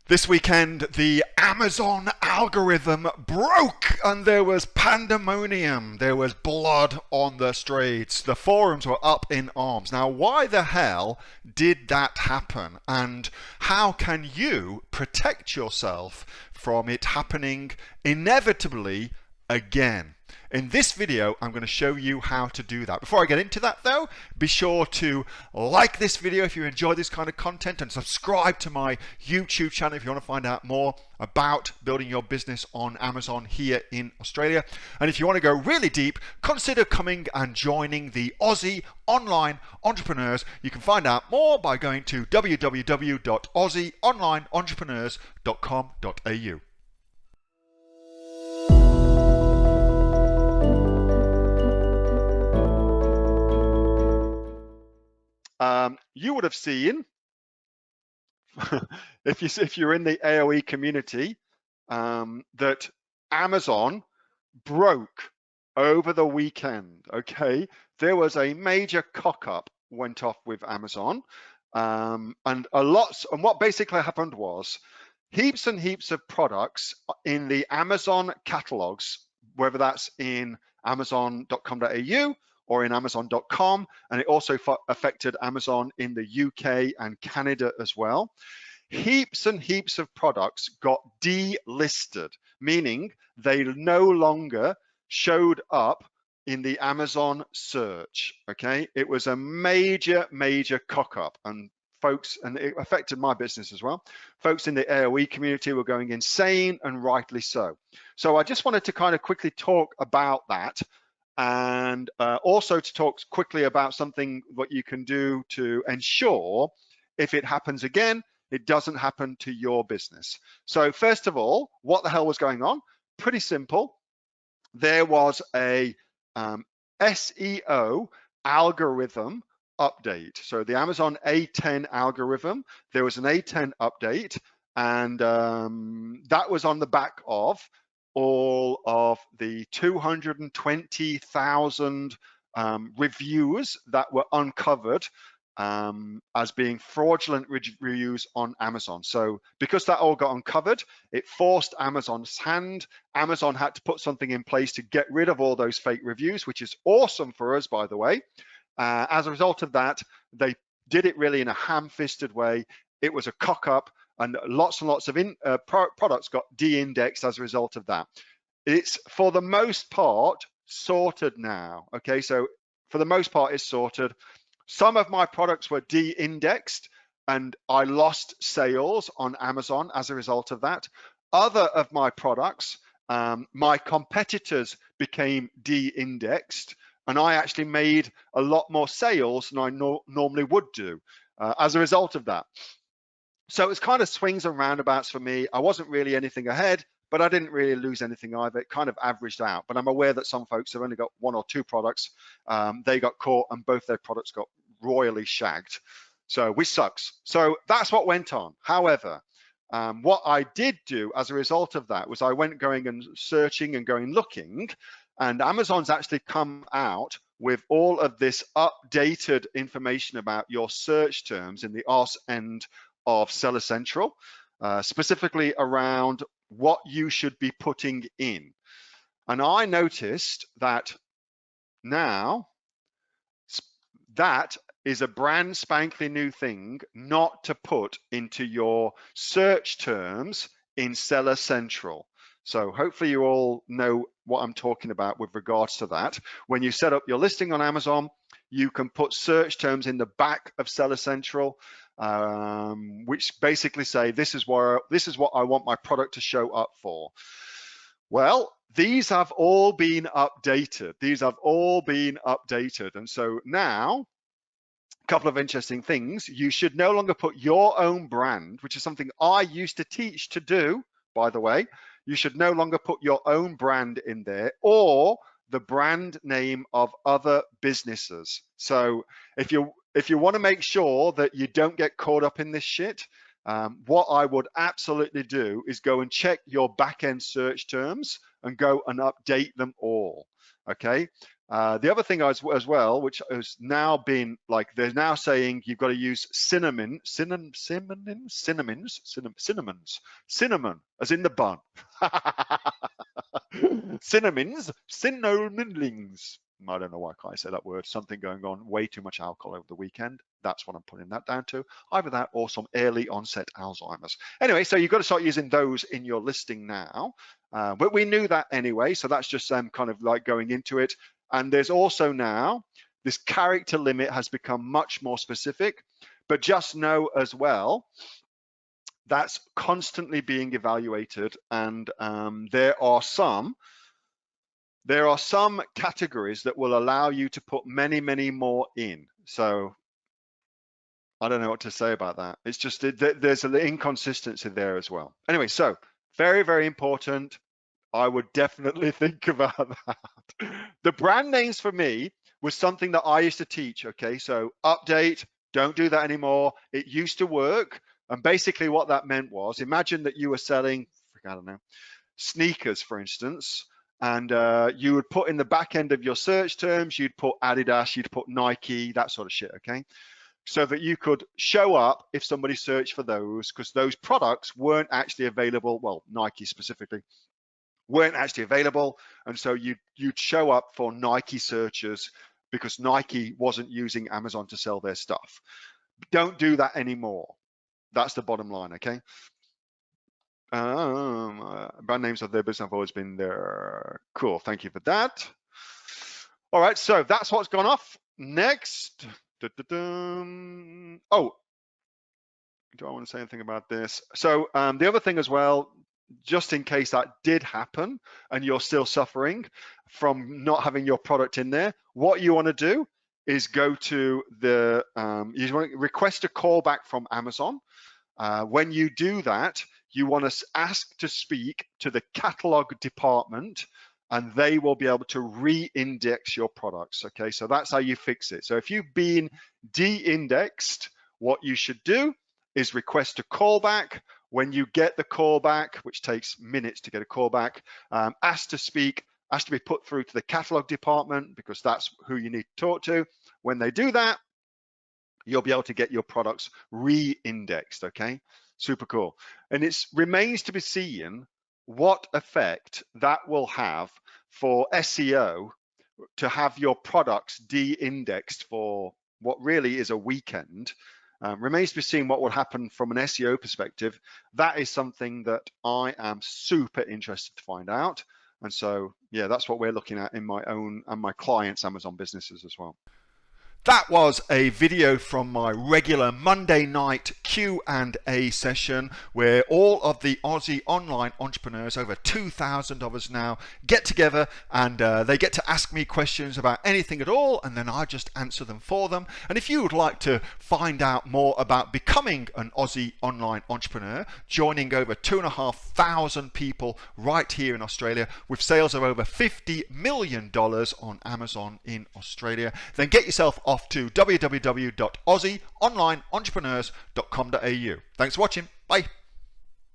This weekend, the Amazon algorithm broke and there was pandemonium. There was blood on the streets. The forums were up in arms. Now, why the hell did that happen? And how can you protect yourself from it happening inevitably again? In this video, I'm going to show you how to do that. Before I get into that though, be sure to like this video if you enjoy this kind of content and subscribe to my YouTube channel if you want to find out more about building your business on Amazon here in Australia. And if you want to go really deep, consider coming and joining the Aussie Online Entrepreneurs. You can find out more by going to www.aussieonlineentrepreneurs.com.au. You would have seen, if you're in the AOE community, that Amazon broke over the weekend. Okay, there was a major cock up went off with Amazon, and what basically happened was heaps and heaps of products in the Amazon catalogs, whether that's in amazon.com.au or in amazon.com, and it also affected Amazon in the UK and Canada as well. Heaps and heaps of products got delisted, meaning they no longer showed up in the Amazon search. Okay, it was a major cock up, and folks, and it affected my business as well. Folks in the AOE community were going insane, and rightly so. So I just wanted to kind of quickly talk about that, and also to talk quickly about something what you can do to ensure if it happens again, it doesn't happen to your business. So first of all, what the hell was going on? Pretty simple. There was a SEO algorithm update. So the Amazon A10 algorithm, there was an A10 update, and that was on the back of all of the 220,000 reviews that were uncovered as being fraudulent reviews on Amazon. So because that all got uncovered, it forced Amazon's hand. Amazon had to put something in place to get rid of all those fake reviews, which is awesome for us, by the way. As a result of that, they did it really in a ham-fisted way. It was a cock up, and lots of products got de-indexed as a result of that. It's for the most part sorted now. Okay, so for the most part it's sorted. Some of my products were de-indexed and I lost sales on Amazon as a result of that. Other of my products, my competitors became de-indexed, and I actually made a lot more sales than I normally would do as a result of that. So it's kind of swings and roundabouts for me. I wasn't really anything ahead, but I didn't really lose anything either. It kind of averaged out. But I'm aware that some folks have only got one or two products. They got caught and both their products got royally shagged. So which sucks. So that's what went on. However, what I did do as a result of that was I went going and searching and going looking, and Amazon's actually come out with all of this updated information about your search terms in the arse end of Seller Central, specifically around what you should be putting in. And I noticed that now that is a brand spanking new thing not to put into your search terms in Seller Central. So hopefully you all know what I'm talking about with regards to that. When you set up your listing on Amazon, you can put search terms in the back of Seller Central, which basically say this is what I want my product to show up for. Well, these have all been updated. These have all been updated, and so now a couple of interesting things. You should no longer put your own brand, which is something I used to teach to do, by the way. You should no longer put your own brand in there or the brand name of other businesses. So if you want to make sure that you don't get caught up in this shit, what I would absolutely do is go and check your back-end search terms and go and update them all. Okay, The other thing as well, which has now been like, they're now saying you've got to use cinnamon, cinnamon, as in the bun. Cinnamonlings. I don't know why I can't say that word. Something going on, way too much alcohol over the weekend. That's what I'm putting that down to. Either that or some early onset Alzheimer's. Anyway, so you've got to start using those in your listing now. But we knew that anyway, so that's just kind of like going into it. And there's also now, this character limit has become much more specific, but just know as well, that's constantly being evaluated. And there are some categories that will allow you to put many, many more in. So I don't know what to say about that. It's just, there's an inconsistency there as well. Anyway, so very, very important. I would definitely think about that. The brand names for me was something that I used to teach, okay? So update, don't do that anymore. It used to work. And basically what that meant was, imagine that you were selling, I don't know, sneakers, for instance, and you would put in the back end of your search terms, you'd put Adidas, you'd put Nike, that sort of shit, okay? So that you could show up if somebody searched for those, because those products weren't actually available, well, Nike specifically, weren't actually available, and so you'd show up for Nike searches because Nike wasn't using Amazon to sell their stuff. Don't do that anymore. That's the bottom line, okay? Brand names of their business have always been there. Cool, thank you for that. All right, so that's what's gone off. Next, oh, do I want to say anything about this? So the other thing as well, just in case that did happen and you're still suffering from not having your product in there, what you want to do is go to the, you want to request a callback from Amazon. When you do that, you want to ask to speak to the catalog department, and they will be able to re-index your products, okay? So that's how you fix it. So if you've been de-indexed, what you should do is request a callback. When you get the callback, which takes minutes to get a callback, ask to speak, ask to be put through to the catalog department, because that's who you need to talk to. When they do that, you'll be able to get your products re-indexed, okay? Super cool. And it remains to be seen what effect that will have for SEO to have your products de-indexed for what really is a weekend. Remains to be seen what will happen from an SEO perspective. That is something that I am super interested to find out. And so, yeah, that's what we're looking at in my own and my clients' Amazon businesses as well. That was a video from my regular Monday night Q&A session where all of the Aussie online entrepreneurs, over 2,000 of us now, get together and they get to ask me questions about anything at all, and then I just answer them for them. And if you would like to find out more about becoming an Aussie online entrepreneur, joining over 2,500 people right here in Australia with sales of over $50 million on Amazon in Australia, then get yourself off to www.aussieonlineentrepreneurs.com.au. Thanks for watching. Bye.